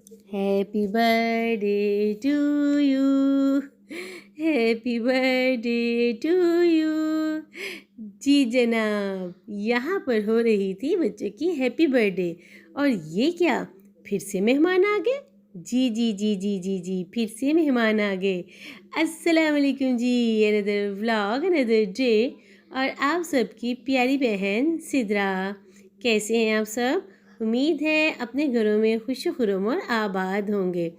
Happy birthday to you, happy birthday to you. जी जनाब, यहाँ पर हो रही थी बच्चों की हैप्पी बर्थडे। और ये क्या, फिर से मेहमान आ गए? जी जी जी जी जी जी, फिर से मेहमान आ गए। अस्सलाम वालेकुम जी, अनदर व्लॉग, अनदर डे। और आप सबकी प्यारी बहन सिद्रा, कैसे हैं आप सब? उम्मीद है अपने घरों में खुश खुरम और आबाद होंगे।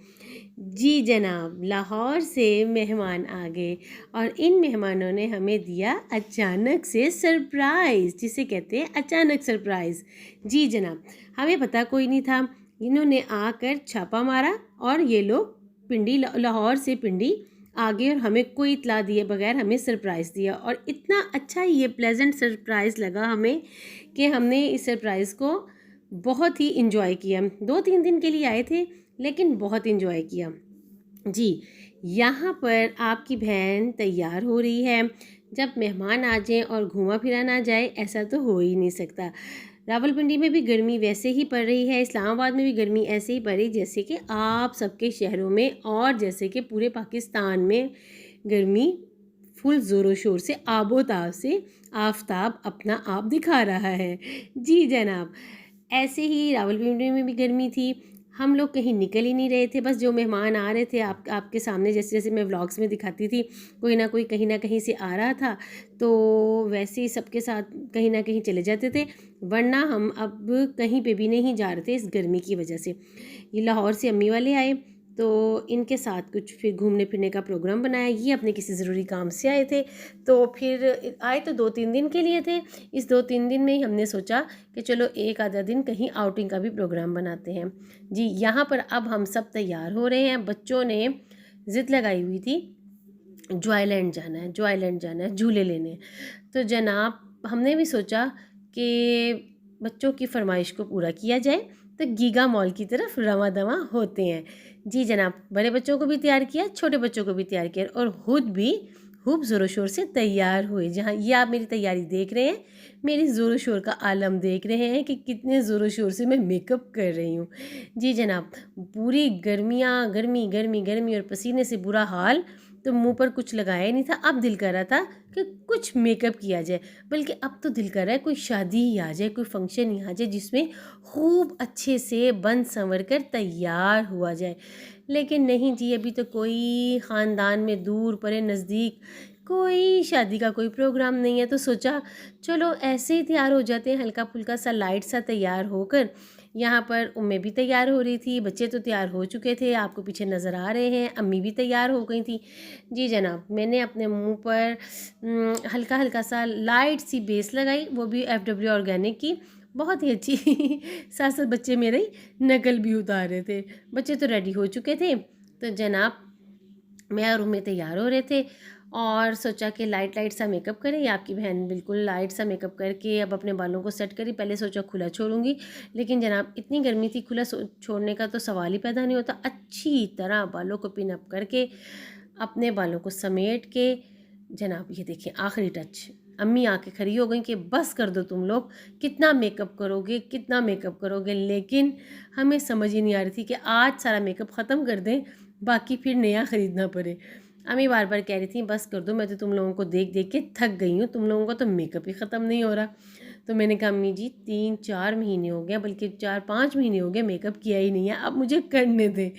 जी जनाब, लाहौर से मेहमान आ गए और इन मेहमानों ने हमें दिया अचानक से सरप्राइज़, जिसे कहते हैं अचानक सरप्राइज़। जी जनाब, हमें पता कोई नहीं था। इन्होंने आकर छापा मारा और ये लोग पिंडी, लाहौर से पिंडी आ गए और हमें कोई इतला दिए बगैर हमें सरप्राइज़ दिया। और इतना अच्छा ये प्लेजेंट सरप्राइज़ लगा हमें कि हमने इस सरप्राइज़ को बहुत ही इंजॉय किया। 2-3 दिन के लिए आए थे लेकिन बहुत इंजॉय किया। जी, यहाँ पर आपकी बहन तैयार हो रही है। जब मेहमान आ जाएं और घूमा फिरा ना जाए, ऐसा तो हो ही नहीं सकता। रावलपिंडी में भी गर्मी वैसे ही पड़ रही है, इस्लामाबाद में भी गर्मी ऐसे ही पड़ रही जैसे कि आप सबके शहरों में और जैसे कि पूरे पाकिस्तान में गर्मी फुल ज़ोरों शोर से आबोताब से आफताब अपना आप दिखा रहा है। जी जनाब, ऐसे ही रावलपिंडी में भी गर्मी थी। हम लोग कहीं निकल ही नहीं रहे थे, बस जो मेहमान आ रहे थे आपके सामने, जैसे जैसे मैं व्लॉग्स में दिखाती थी, कोई ना कोई कहीं ना कहीं से आ रहा था, तो वैसे ही सबके साथ कहीं ना कहीं चले जाते थे। वरना हम अब कहीं पे भी नहीं जा रहे थे इस गर्मी की वजह से। ये लाहौर से अम्मी वाले आए तो इनके साथ कुछ फिर घूमने फिरने का प्रोग्राम बनाया। ये अपने किसी ज़रूरी काम से आए थे, तो फिर आए तो 2-3 दिन के लिए थे। इस 2-3 दिन में ही हमने सोचा कि चलो एक आधा दिन कहीं आउटिंग का भी प्रोग्राम बनाते हैं। जी, यहाँ पर अब हम सब तैयार हो रहे हैं। बच्चों ने ज़िद लगाई हुई थी, जॉयलैंड जाना है, जॉयलैंड जाना है, झूले लेने। तो जनाब हमने भी सोचा कि बच्चों की फरमाइश को पूरा किया जाए, तो गीगा मॉल की तरफ रवां दवां होते हैं। जी जनाब, बड़े बच्चों को भी तैयार किया, छोटे बच्चों को भी तैयार किया और खुद भी खूब ज़ोरों शोर से तैयार हुए। जहाँ ये आप मेरी तैयारी देख रहे हैं, मेरी ज़ोरों शोर का आलम देख रहे हैं कि कितने ज़ोरों शोर से मैं मेकअप कर रही हूँ। जी जनाब, पूरी गर्मियाँ, गर्मी गर्मी गर्मी और पसीने से बुरा हाल, तो मुंह पर कुछ लगाया ही नहीं था। अब दिल कर रहा था कि कुछ मेकअप किया जाए, बल्कि अब तो दिल कर रहा है कोई शादी ही आ जाए, कोई फंक्शन ही आ जाए जिसमें खूब अच्छे से बन संवर कर तैयार हुआ जाए। लेकिन नहीं जी, अभी तो कोई ख़ानदान में दूर परे नज़दीक कोई शादी का कोई प्रोग्राम नहीं है। तो सोचा चलो ऐसे ही तैयार हो जाते हैं, हल्का फुल्का सा लाइट सा तैयार होकर। यहाँ पर उम्में भी तैयार हो रही थी, बच्चे तो तैयार हो चुके थे, आपको पीछे नज़र आ रहे हैं, अम्मी भी तैयार हो गई थी। जी जनाब, मैंने अपने मुंह पर हल्का हल्का सा लाइट सी बेस लगाई, वो भी FW ऑर्गेनिक की, बहुत ही अच्छी। साथ साथ बच्चे मेरे नकल भी उतार रहे थे। बच्चे तो रेडी हो चुके थे, तो जनाब मैं और उम्मी तैयार हो रहे थे और सोचा कि लाइट लाइट सा मेकअप करें। या आपकी बहन बिल्कुल लाइट सा मेकअप करके अब अपने बालों को सेट करी। पहले सोचा खुला छोड़ूंगी, लेकिन जनाब इतनी गर्मी थी, खुला छोड़ने का तो सवाल ही पैदा नहीं होता। अच्छी तरह बालों को पिन अप करके अपने बालों को समेट के जनाब ये देखिए आखिरी टच। अम्मी आके खड़ी हो गई कि बस कर दो तुम लोग, कितना मेकअप करोगे, कितना मेकअप करोगे। लेकिन हमें समझ ही नहीं आ रही थी कि आज सारा मेकअप ख़त्म कर दें, बाकी फिर नया ख़रीदना पड़े। अम्मी बार बार कह रही थी बस कर दो, मैं तो तुम लोगों को देख देख के थक गई हूँ, तुम लोगों का तो मेकअप ही ख़त्म नहीं हो रहा। तो मैंने कहा अम्मी जी 3-4 महीने हो गए, बल्कि 4-5 महीने हो गए मेकअप किया ही नहीं है, अब मुझे करने दे।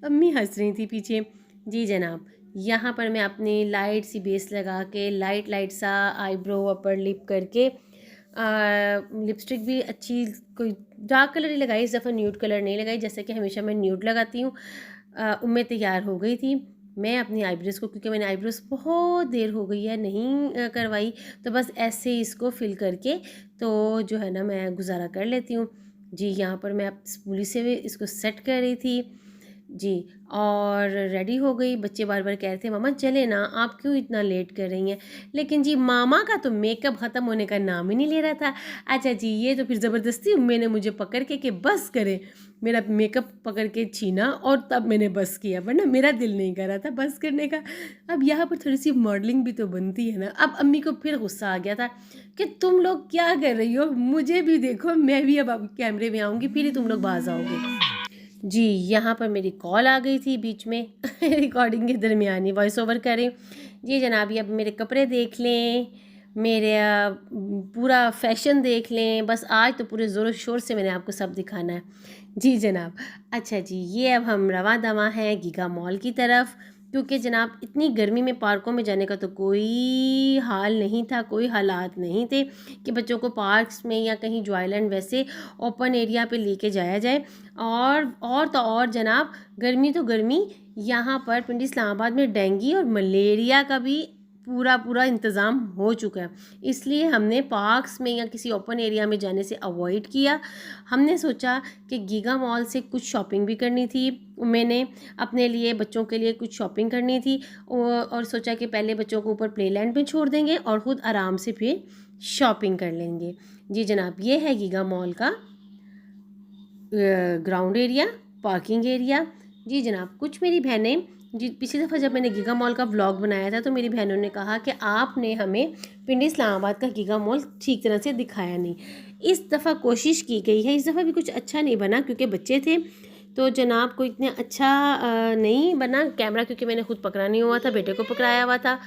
अम्मी हंस रही थी पीछे। जी जनाब, यहाँ पर मैं अपनी लाइट सी बेस लगा के लाइट लाइट सा आईब्रो अपर लिप करके लिपस्टिक भी अच्छी कोई डार्क कलर ही लगाई, इस दफ़ा न्यूड कलर नहीं लगाई, जैसे कि हमेशा मैं न्यूड लगाती हूँ। उम्मीद तैयार हो गई थी। मैं अपनी आईब्रोज़ को, क्योंकि मैंने आईब्रोज़ बहुत देर हो गई है नहीं करवाई, तो बस ऐसे ही इसको फिल करके तो जो है ना मैं गुजारा कर लेती हूँ। जी, यहाँ पर मैं अब स्पूली से भी इसको सेट कर रही थी। जी, और रेडी हो गई। बच्चे बार बार कह रहे थे मामा चले ना, आप क्यों इतना लेट कर रही हैं। लेकिन जी मामा का तो मेकअप ख़त्म होने का नाम ही नहीं ले रहा था। अच्छा जी, ये तो फिर ज़बरदस्ती मैंने मुझे पकड़ के कि बस करे, मेरा मेकअप पकड़ के छीना और तब मैंने बस किया, वरना मेरा दिल नहीं कर रहा था बस करने का। अब यहाँ पर थोड़ी सी मॉडलिंग भी तो बनती है ना। अब अम्मी को फिर गुस्सा आ गया था कि तुम लोग क्या कर रही हो, मुझे भी देखो, मैं भी अब कैमरे में आऊँगी, फिर ही तुम लोग बाज आओगे। जी, यहाँ पर मेरी कॉल आ गई थी बीच में रिकॉर्डिंग के दरमियान ही वॉइस ओवर करें। जी जनाब, ये अब मेरे कपड़े देख लें, मेरे पूरा फैशन देख लें। बस आज तो पूरे ज़ोर शोर से मैंने आपको सब दिखाना है। जी जनाब। अच्छा जी, ये अब हम रवां दवां हैं गीगा मॉल की तरफ, क्योंकि जनाब इतनी गर्मी में पार्कों में जाने का तो कोई हाल नहीं था, कोई हालात नहीं थे कि बच्चों को पार्क्स में या कहीं जॉयलैंड वैसे ओपन एरिया पे लेके जाया जाए। और तो और जनाब, गर्मी तो गर्मी, यहाँ पर पिंडी इस्लामाबाद में डेंगू और मलेरिया का भी पूरा इंतज़ाम हो चुका है। इसलिए हमने पार्क्स में या किसी ओपन एरिया में जाने से अवॉइड किया। हमने सोचा कि गीगा मॉल से कुछ शॉपिंग भी करनी थी, मैंने अपने लिए बच्चों के लिए कुछ शॉपिंग करनी थी, और सोचा कि पहले बच्चों को ऊपर प्लेलैंड में छोड़ देंगे और ख़ुद आराम से फिर शॉपिंग कर लेंगे। जी जनाब, ये है गीगा मॉल का ग्राउंड एरिया, पार्किंग एरिया। जी जनाब, कुछ मेरी बहनें, जी पिछली दफ़ा जब मैंने गीगा मॉल का व्लॉग बनाया था तो मेरी बहनों ने कहा कि आपने हमें पिंडी इस्लामाबाद का गीगा मॉल ठीक तरह से दिखाया नहीं। इस दफ़ा कोशिश की गई है, इस दफ़ा भी कुछ अच्छा नहीं बना क्योंकि बच्चे थे तो जनाब को इतना अच्छा नहीं बना कैमरा, क्योंकि मैंने खुद पकड़ा नहीं हुआ था, बेटे को पकड़ाया हुआ था,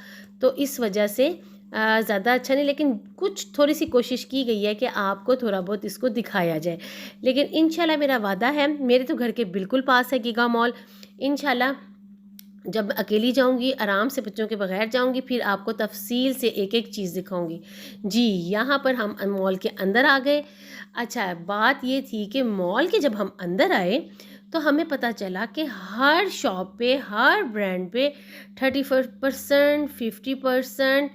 तो इस वजह से ज़्यादा अच्छा नहीं। लेकिन कुछ थोड़ी सी कोशिश की गई है कि आपको थोड़ा बहुत इसको दिखाया जाए। लेकिन इंशाल्लाह मेरा वादा है, मेरे तो घर के बिल्कुल पास है गीगा मॉल। इंशाल्लाह जब अकेली जाऊंगी, आराम से बच्चों के बगैर जाऊंगी, फिर आपको तफसील से एक एक चीज़ दिखाऊंगी। जी, यहाँ पर हम मॉल के अंदर आ गए। अच्छा, बात ये थी कि मॉल के जब हम अंदर आए तो हमें पता चला कि हर शॉप पे, हर ब्रांड पे 35%, 50%,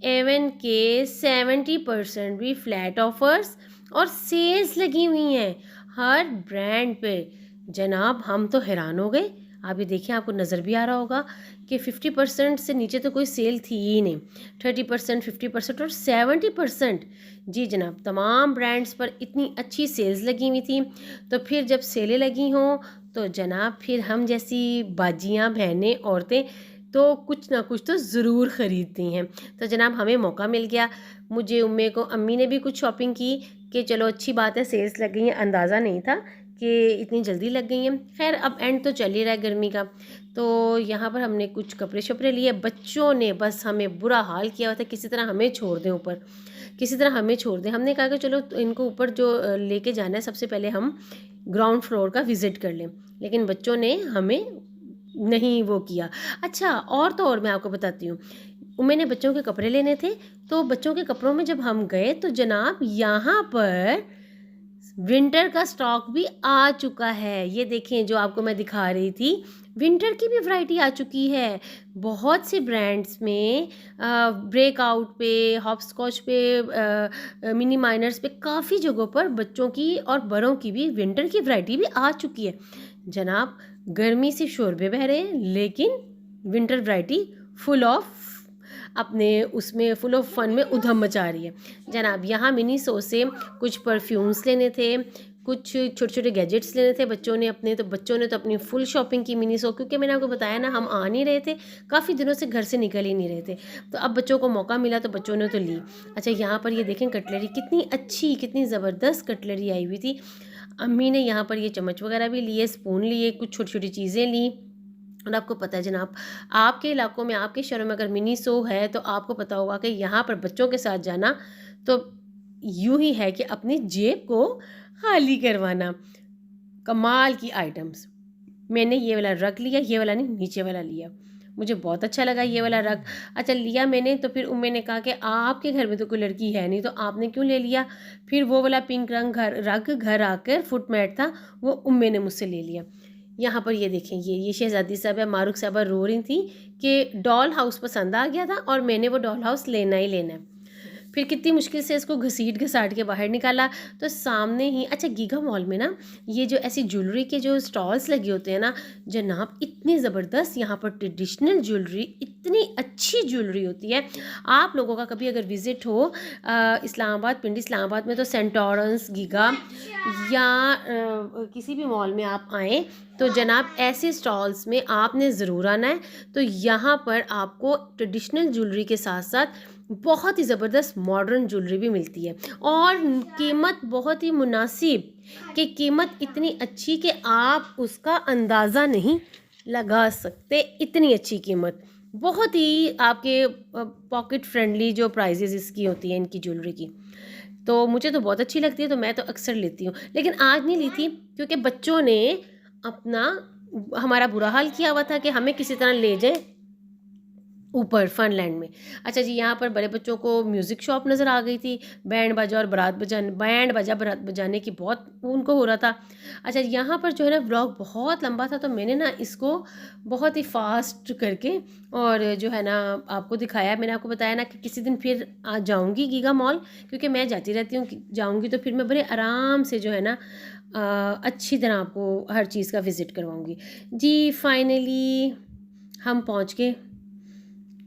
एवन के 70% भी फ्लैट ऑफर्स और सेल्स लगी हुई हैं हर ब्रांड पे। जनाब, हम तो हैरान हो गए। आप ये देखिए, आपको नज़र भी आ रहा होगा कि 50% से नीचे तो कोई सेल थी ही नहीं। 30%, 50% और 70%। जी जनाब, तमाम ब्रांड्स पर इतनी अच्छी सेल्स लगी हुई थी। तो फिर जब सेलें लगी हों तो जनाब फिर हम जैसी बाजियाँ, बहनें, औरतें तो कुछ ना कुछ तो ज़रूर ख़रीदती हैं। तो जनाब हमें मौका मिल गया, मुझे, उम्मे को, अम्मी ने भी कुछ शॉपिंग की कि चलो अच्छी बात है, सेल्स लग गई हैं। अंदाज़ा नहीं था कि इतनी जल्दी लग गई हैं। खैर, अब एंड तो चल ही रहा है गर्मी का, तो यहाँ पर हमने कुछ कपड़े शपड़े लिए। बच्चों ने बस हमें बुरा हाल किया हुआ था, किसी तरह हमें छोड़ दें ऊपर, किसी तरह हमें छोड़ दें। हमने कहा कि चलो इनको ऊपर जो लेके जाना है, सबसे पहले हम ग्राउंड फ्लोर का विज़िट कर लें, लेकिन बच्चों ने हमें नहीं वो किया। अच्छा, और तो और मैं आपको बताती हूँ, मैंने बच्चों के कपड़े लेने थे, तो बच्चों के कपड़ों में जब हम गए तो जनाब यहाँ पर विंटर का स्टॉक भी आ चुका है। ये देखें, जो आपको मैं दिखा रही थी, विंटर की भी वैरायटी आ चुकी है। बहुत से ब्रांड्स में ब्रेकआउट पे, हॉपस्कॉच पे, मिनी माइनर्स पे, काफ़ी जगहों पर बच्चों की और बड़ों की भी विंटर की वैरायटी भी आ चुकी है। जनाब, गर्मी से शोरबे बह रहे हैं, लेकिन विंटर वैरायटी फुल ऑफ अपने उसमें फुल ऑफ फन में उधम मचा रही है। जनाब, यहाँ मिनीसो से कुछ परफ्यूम्स लेने थे, कुछ छोटे छोटे गैजेट्स लेने थे बच्चों ने अपने, तो बच्चों ने तो अपनी फुल शॉपिंग की मिनीसो, क्योंकि मैंने आपको बताया ना, हम आ नहीं रहे थे, काफ़ी दिनों से घर से निकल ही नहीं रहे थे, तो अब बच्चों को मौका मिला तो बच्चों ने तो ली। अच्छा, यहाँ पर ये देखें कटलरी, कितनी अच्छी, कितनी ज़बरदस्त कटलरी आई हुई थी। अम्मी ने यहाँ पर ये चम्मच वगैरह भी लिए, स्पून लिए, कुछ छोटी छोटी चीज़ें ली। और आपको पता है जनाब, आपके इलाकों में, आपके शहरों में अगर मिनीसो है तो आपको पता होगा कि यहाँ पर बच्चों के साथ जाना तो यूं ही है कि अपनी जेब को खाली करवाना। कमाल की आइटम्स। मैंने ये वाला रग लिया, ये वाला नहीं, नीचे वाला लिया, मुझे बहुत अच्छा लगा ये वाला रग। अच्छा, लिया मैंने, तो फिर उम्मे ने कहा कि आपके घर में तो कोई लड़की है नहीं, तो आपने क्यों ले लिया? फिर वो वाला पिंक रंग रग घर आकर फुट मैट था, वो उम्मे ने मुझसे ले लिया। यहाँ पर ये देखें, ये शहजादी साहबा, मारूक साहबा रो रही थी कि डॉल हाउस पसंद आ गया था और मैंने वो डॉल हाउस लेना ही लेना है। फिर कितनी मुश्किल से इसको घसीट घसाट के बाहर निकाला, तो सामने ही, अच्छा, गीगा मॉल में ना ये जो ऐसी ज्वेलरी के जो स्टॉल्स लगे होते हैं ना जनाब, इतनी ज़बरदस्त यहाँ पर ट्रेडिशनल ज्वेलरी, इतनी अच्छी ज्वेलरी होती है। आप लोगों का कभी अगर विज़िट हो इस्लामाबाद, पिंडी इस्लामाबाद में, तो सेंट लॉरेंस, गीगा या किसी भी मॉल में आप आएँ तो जनाब ऐसे स्टॉल्स में आपने ज़रूर आना है। तो यहाँ पर आपको ट्रेडिशनल ज्वेलरी के साथ साथ बहुत ही ज़बरदस्त मॉडर्न ज्वेलरी भी मिलती है और कीमत बहुत ही मुनासिब, कि कीमत इतनी अच्छी कि आप उसका अंदाज़ा नहीं लगा सकते, इतनी अच्छी कीमत। बहुत ही आपके पॉकेट फ्रेंडली जो प्राइजेज़ इसकी होती हैं इनकी ज्वेलरी की। तो मुझे तो बहुत अच्छी लगती है, तो मैं तो अक्सर लेती हूँ, लेकिन आज नहीं ली थी क्योंकि बच्चों ने अपना हमारा बुरा हाल किया हुआ था कि हमें किसी तरह ले जाए ऊपर फनलैंड में। अच्छा जी, यहाँ पर बड़े बच्चों को म्यूज़िक शॉप नज़र आ गई थी, बैंड बाजा बारात बजाने की बहुत उनको हो रहा था। अच्छा, यहाँ पर जो है ना व्लॉग बहुत लंबा था, तो मैंने ना इसको बहुत ही फास्ट करके और जो है ना आपको दिखाया। मैंने आपको बताया ना कि किसी दिन फिर जाऊँगी गीगा मॉल, क्योंकि मैं जाती रहती हूँ, जाऊँगी तो फिर मैं बड़े आराम से जो है ना अच्छी तरह आपको हर चीज़ का विज़िट करवाऊँगी जी। फाइनली हम पहुँच गए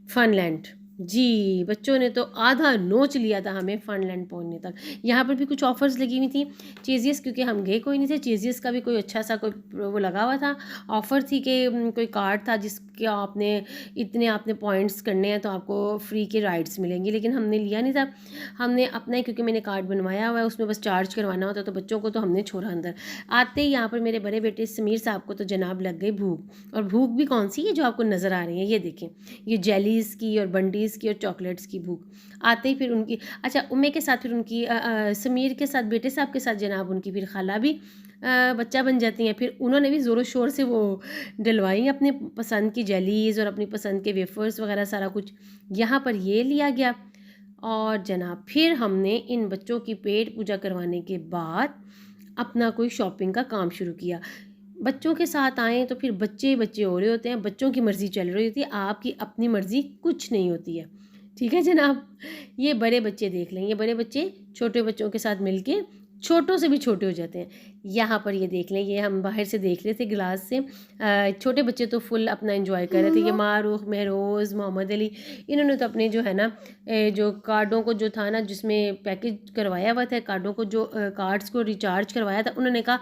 फनलैंड। जी, बच्चों ने तो आधा नोच लिया था हमें फनलैंड पहुँचने तक। यहाँ पर भी कुछ ऑफ़र्स लगी हुई थी। चेज़ियस, क्योंकि हम गए कोई नहीं थे, चेज़ियस का भी कोई अच्छा सा कोई वो लगा हुआ था। ऑफ़र थी कि कोई कार्ड था जिसके आपने पॉइंट्स करने हैं तो आपको फ्री के राइड्स मिलेंगे, लेकिन हमने लिया नहीं था। हमने अपना ही, क्योंकि मैंने कार्ड बनवाया हुआ है, उसमें बस चार्ज करवाना होता है, तो बच्चों को तो हमने छोड़ा अंदर। आते ही यहाँ पर मेरे बड़े बेटे समीर साहब को तो जनाब लग गई भूख, और भूख भी कौन सी है जो आपको नज़र आ रही है, ये देखें, ये जेलीज़ की और बंडीज़ की और चॉकलेट्स की भूख। आते ही फिर उनकी, अच्छा उम्मे के साथ फिर उनकी समीर के साथ, बेटे साहब के साथ जनाब उनकी फिर खाला भी बच्चा बन जाती हैं। फिर उन्होंने भी ज़ोरों शोर से वो डलवाई अपने पसंद की जेलीज़ और अपनी पसंद के वेफर्स वगैरह सारा कुछ यहाँ पर ये लिया गया। और जनाब फिर हमने इन बच्चों की पेट पूजा करवाने के बाद अपना कोई शॉपिंग का काम शुरू किया। बच्चों के साथ आएँ तो फिर बच्चे बच्चे हो रहे होते हैं, बच्चों की मर्ज़ी चल रही होती है, आपकी अपनी मर्ज़ी कुछ नहीं होती है। ठीक है जनाब? ये बड़े बच्चे देख लें, ये बड़े बच्चे छोटे बच्चों के साथ मिलके छोटों से भी छोटे हो जाते हैं। यहाँ पर ये देख लें, ये हम बाहर से देख रहे थे ग्लास से। छोटे बच्चे तो फुल अपना एंजॉय कर रहे थे। ये मारूख, महरोज़, मोहम्मद अली, इन्होंने तो अपने जो है ना जो कार्डों को जो था ना जिसमें पैकेज करवाया हुआ था, कार्डों को जो कार्ड्स को रिचार्ज करवाया था, उन्होंने कहा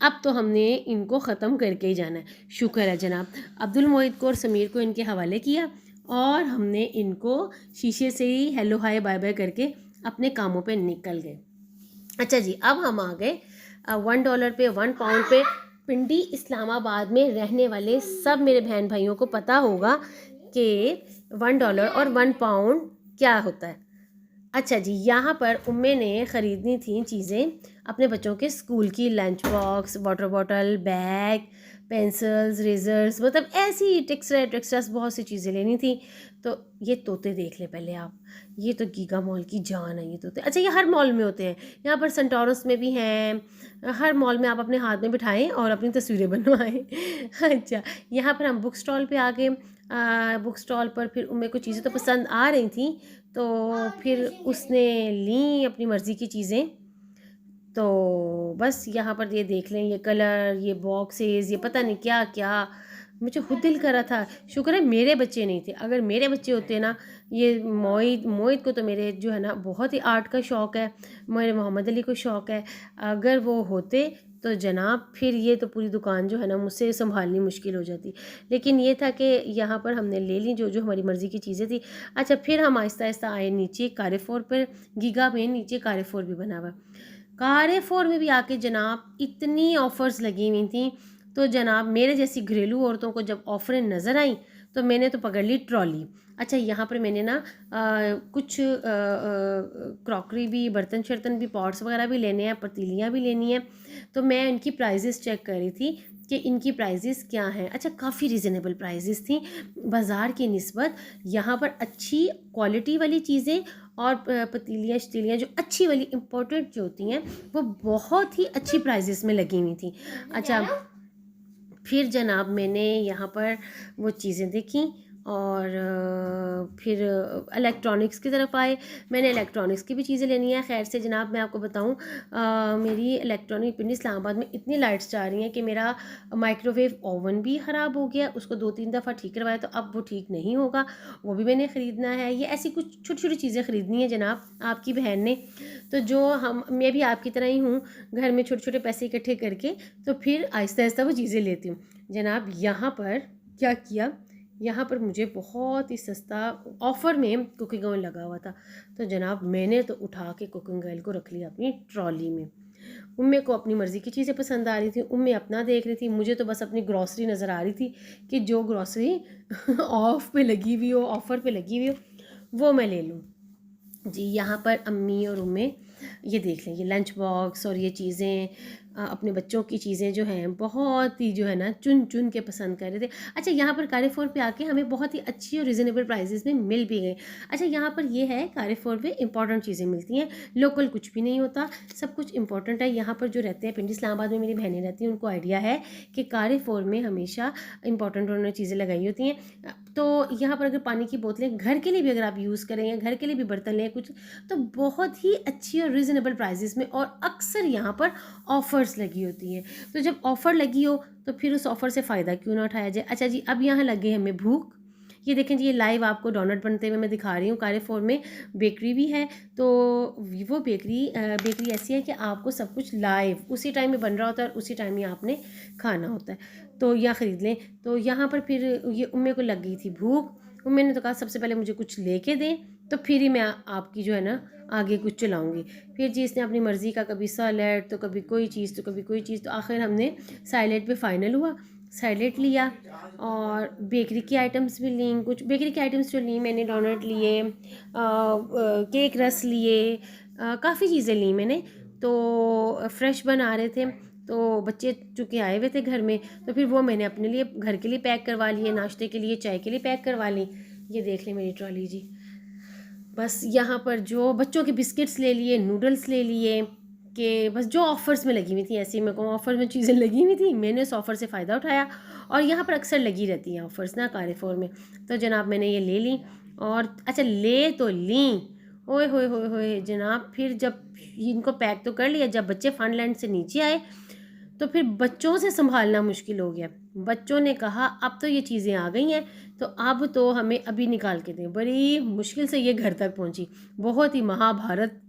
अब तो हमने इनको ख़त्म करके ही जाना है। शुक्र है जनाब, अब्दुल मोहित को और समीर को इनके हवाले किया और हमने इनको शीशे से ही हेलो हाय बाय बाय करके अपने कामों पे निकल गए। अच्छा जी, अब हम आ गए $1 पे, £1 पे। पिंडी इस्लामाबाद में रहने वाले सब मेरे बहन भाइयों को पता होगा कि $1 और £1 क्या होता है। अच्छा जी, यहाँ पर उम्मे ने ख़रीदनी थी चीज़ें अपने बच्चों के स्कूल की, lunch box, water bottle, bag, pencils, erasers, मतलब ऐसी टेक्स्ट्रास बहुत सी चीज़ें लेनी थी। तो ये तोते देख लें पहले आप, ये तो गीगा मॉल की जान है ये तोते। अच्छा, ये हर मॉल में होते हैं, यहाँ पर सेंटोरस में भी हैं, हर मॉल में आप अपने हाथ में बिठाएं और अपनी तस्वीरें बनवाएं। अच्छा, यहाँ पर हम बुक स्टॉल पे आ गए। बुक स्टॉल पर फिर उम्मे को चीज़ें तो पसंद आ रही थी, तो फिर उसने ली अपनी मर्ज़ी की चीज़ें। तो बस यहाँ पर ये देख लें, ये कलर, ये बॉक्सेस, ये पता नहीं क्या क्या, मुझे खुद दिल कर रहा था। शुक्र है मेरे बच्चे नहीं थे, अगर मेरे बच्चे होते ना, ये मोहित को तो मेरे जो है ना बहुत ही आर्ट का शौक़ है, मेरे मोहम्मद अली को शौक़ है, अगर वो होते तो जनाब फिर ये तो पूरी दुकान जो है ना मुझसे संभालनी मुश्किल हो जाती। लेकिन ये था कि यहाँ पर हमने ले ली जो जो हमारी मर्ज़ी की चीज़ें थी। अच्छा, फिर हम आहिस्ता आहिस्ता आए नीचे कारेफोर पर। गीगा में नीचे कारेफोर भी बना हुआ। कारेफोर में भी आके जनाब इतनी ऑफ़र्स लगी हुई थी, तो जनाब मेरे जैसी घरेलू औरतों को जब ऑफ़रें नज़र आई तो मैंने तो पकड़ ली ट्रॉली। अच्छा, यहाँ पर मैंने ना कुछ क्रॉकरी भी, बर्तन शर्तन भी, पॉट्स वगैरह भी लेने हैं, पतीलियाँ भी लेनी हैं, तो मैं इनकी प्राइजेस चेक कर रही थी कि इनकी प्राइजेस क्या हैं। अच्छा, काफ़ी रीज़नेबल प्राइजेस थी बाज़ार की निस्बत। यहाँ पर अच्छी क्वालिटी वाली चीज़ें और पतीलियाँ शतीलियाँ जो अच्छी वाली इम्पोर्टेड जो होती हैं वो बहुत ही अच्छी प्राइजेस में लगी हुई थी। अच्छा, फिर जनाब मैंने यहाँ पर वो चीज़ें देखी और फिर इलेक्ट्रॉनिक्स की तरफ आए। मैंने इलेक्ट्रॉनिक्स की भी चीज़ें लेनी है। खैर से जनाब मैं आपको बताऊँ, मेरी इलेक्ट्रॉनिक पिंडी इस्लामाबाद में इतनी लाइट्स जा रही हैं कि मेरा माइक्रोवेव ओवन भी ख़राब हो गया, उसको 2-3 दफ़ा ठीक करवाया तो अब वो ठीक नहीं होगा, वो भी मैंने ख़रीदना है। ये ऐसी कुछ छोटी छोटी चीज़ें ख़रीदनी है जनाब आपकी बहन ने, तो जो मैं भी आपकी तरह ही हूँ, घर में छोटे छोटे पैसे इकट्ठे करके तो फिर आहिस्ता आहिस्ता वो चीज़ें लेती हूँ। जनाब यहाँ पर क्या किया, यहाँ पर मुझे बहुत ही सस्ता ऑफ़र में कुकिंग ऑयल लगा हुआ था। तो जनाब मैंने तो उठा के कुकिंग ऑयल को रख लिया अपनी ट्रॉली में। उम्मे को अपनी मर्ज़ी की चीज़ें पसंद आ रही थी, उम्मे अपना देख रही थी, मुझे तो बस अपनी ग्रॉसरी नज़र आ रही थी कि जो ग्रॉसरी ऑफ पे लगी हुई हो, ऑफ़र पे लगी हुई हो, वो मैं ले लूँ। जी, यहाँ पर अम्मी और उम्मे ये देख लें, ये लंच बॉक्स और ये चीज़ें अपने बच्चों की चीज़ें जो हैं बहुत ही जो है ना चुन चुन के पसंद कर रहे थे। अच्छा, यहाँ पर कारफोर पे आके हमें बहुत ही अच्छी और रिजनेबल प्राइसेस में मिल भी गए। अच्छा, यहाँ पर ये है कारफोर पे इंपॉर्टेंट चीज़ें मिलती हैं, लोकल कुछ भी नहीं होता, सब कुछ इंपॉर्टेंट है। यहाँ पर जो रहते हैं पिंडी इस्लामाबाद में मेरी बहनें रहती हैं, उनको आइडिया है कि कारफोर में हमेशा इंपॉर्टेंट उन्होंने चीज़ें लगाई होती हैं। तो यहाँ पर अगर पानी की बोतलें घर के लिए भी अगर आप यूज़ करें या घर के लिए भी बर्तन लें कुछ, तो बहुत ही अच्छी और रिजनेबल प्राइसेस में, और अक्सर यहाँ पर ऑफ़र्स लगी होती हैं। तो जब ऑफ़र लगी हो तो फिर उस ऑफ़र से फ़ायदा क्यों ना उठाया जाए। अच्छा जी, अब यहाँ लगे हमें भूख। ये देखें जी, ये लाइव आपको डोनट बनते हुए मैं दिखा रही हूँ। कारफोर में बेकरी भी है, तो वो बेकरी ऐसी है कि आपको सब कुछ लाइव उसी टाइम में बन रहा होता है और उसी टाइम में आपने खाना होता है, तो यहाँ ख़रीद लें। तो यहाँ पर फिर ये उम्मे को लग गई थी भूख। उम्मे ने तो कहा सबसे पहले मुझे कुछ लेके दें, तो फिर ही मैं आपकी जो है ना आगे कुछ चलाऊँगी। फिर जी इसने अपनी मर्ज़ी का कभी सैलेड, तो कभी कोई चीज़, तो कभी कोई चीज़, तो आखिर हमने सैलेड पे फ़ाइनल हुआ। सैलेड लिया और बेकरी की आइटम्स भी लीं। कुछ बेकरी की आइटम्स जो ली मैंने, डोनट लिए, केक रस लिए, काफ़ी चीज़ें ली मैंने। तो फ्रेश बना रहे थे, तो बच्चे चूँकि आए हुए थे घर में, तो फिर वो मैंने अपने लिए घर के लिए पैक करवा लिए, नाश्ते के लिए, चाय के लिए पैक करवा ली। ये देख लें मेरी ट्रॉली जी। बस यहाँ पर जो बच्चों के बिस्किट्स ले लिए, नूडल्स ले लिए, कि बस जो ऑफ़र्स में लगी हुई थी, ऐसी मैं कहूँ ऑफ़र में चीज़ें लगी हुई थी, मैंने उस ऑफ़र से फ़ायदा उठाया। और यहाँ पर अक्सर लगी रहती हैं ऑफ़र्स ना कारफोर में, तो जनाब मैंने ये ले ली। और अच्छा, ले तो लीं, ओए होए होए होए जनाब, फिर जब इनको पैक तो कर लिया, जब बच्चे फनलैंड से नीचे आए तो फिर बच्चों से संभालना मुश्किल हो गया। बच्चों ने कहा अब तो ये चीज़ें आ गई हैं, तो अब तो हमें अभी निकाल के दें। बड़ी मुश्किल से ये घर तक पहुंची, बहुत ही महाभारत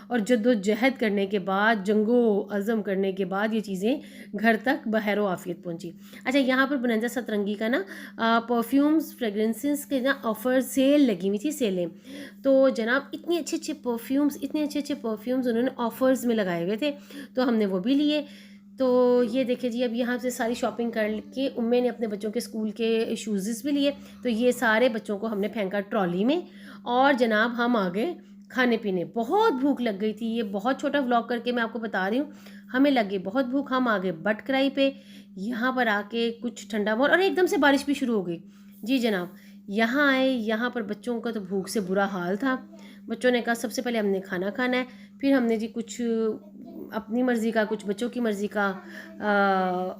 और जद्दोजहद करने के बाद, जंगो अज़म करने के बाद ये चीज़ें घर तक बहरो आफियत पहुंची। अच्छा, यहाँ पर बनंजा सतरंगी का ना परफ्यूम्स, फ्रेगरेंसेस के ना ऑफ़र सेल लगी हुई थी, सेलें। तो जनाब इतने अच्छे अच्छे परफ्यूम्स उन्होंने ऑफ़र्स में लगाए हुए थे, तो हमने वो भी लिए। तो ये देखिए जी, अब यहाँ से सारी शॉपिंग करके उम्मे ने अपने बच्चों के स्कूल के शूज़ भी लिए, तो ये सारे बच्चों को हमने फेंका ट्रॉली में। और जनाब हम आ गए खाने पीने। बहुत भूख लग गई थी, ये बहुत छोटा व्लॉग करके मैं आपको बता रही हूँ, हमें लगी बहुत भूख। हम आ गए बट कराई पे, यहाँ पर आके कुछ ठंडा और एकदम से बारिश भी शुरू हो गई। जी जनाब, यहाँ आए, यहाँ पर बच्चों का तो भूख से बुरा हाल था। बच्चों ने कहा सबसे पहले हमने खाना खाना है, फिर हमने जी कुछ अपनी मर्ज़ी का, कुछ बच्चों की मर्ज़ी का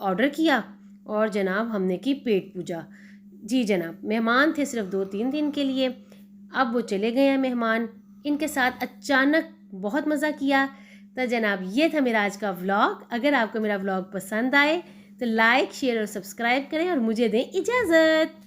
ऑर्डर किया, और जनाब हमने की पेट पूजा। जी जनाब, मेहमान थे सिर्फ 2-3 दिन के लिए, अब वो चले गए हैं मेहमान। इनके साथ अचानक बहुत मज़ा किया। तो जनाब ये था मेरा आज का व्लॉग। अगर आपको मेरा व्लॉग पसंद आए तो लाइक, शेयर और सब्सक्राइब करें और मुझे दें इजाज़त।